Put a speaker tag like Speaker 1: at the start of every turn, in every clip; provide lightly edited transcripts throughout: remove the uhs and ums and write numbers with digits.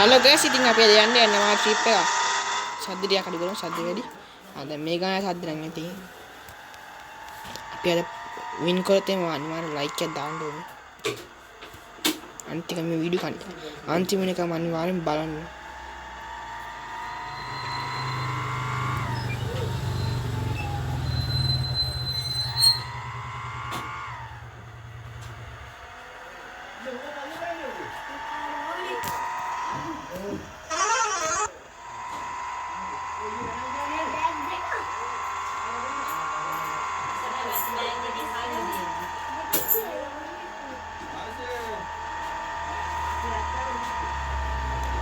Speaker 1: Hello gas ඉතින් අපි අද යන්න යනවා ට්‍රිප් එක. සද්ද ටිකක් අඩු කරමු සද්ද වැඩි. දැන් මේ ගාන සද්ද නම් නැති. අපි අද වින් කරත් එම අනිවාර්යෙන් ලයික් එකක් දාන්න ඕනේ. අනිත් එක මේ වීඩියෝ කන්න. අන්තිම වෙනකම් අනිවාර්යෙන් බලන්න.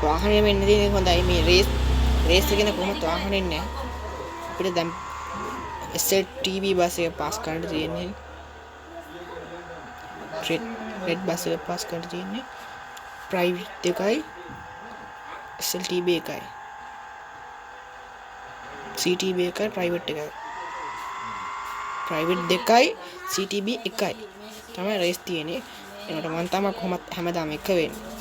Speaker 1: වාහනේ මෙන්න තියෙන හොඳයි මේ රේස් එකේ න කොහොමද වාහනේ නැහැ අපිට දැන් SLTB බස් එක පාස් කරන්න තියෙන්නේ රෙඩ් බස් එක පාස් කරන්න තියෙන්නේ ප්‍රයිවට් එකයි SLTB එකයි CTB එකයි ප්‍රයිවට් එකයි ප්‍රයිවට් දෙකයි CTB එකයි තමයි රේස් තියෙන්නේ ඒකට මම තමයි කොහොමද හැමදාම එක වෙන්නේ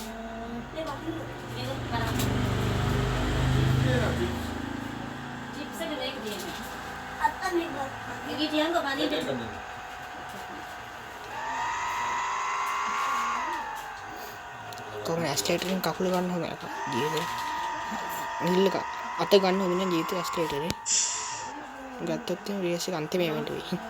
Speaker 1: කොහොමද ඇස්ටේටරෙන් කකුල ගන්න හොඳ නැහැ ජීවිතේ නිල්ලක අත ගන්න හොඳ නැහැ ජීවිතේ ඇස්ටේටරේ ගත්තොත් එහෙනම් රේස් එක අන්තිමේ වෙන්න වෙයි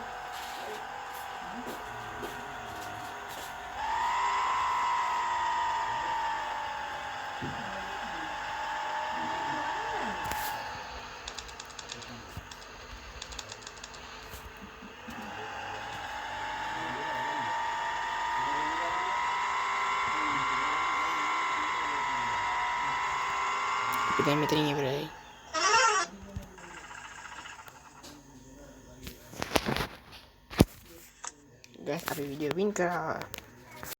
Speaker 1: kita meeting ini berarti guys tapi video win kah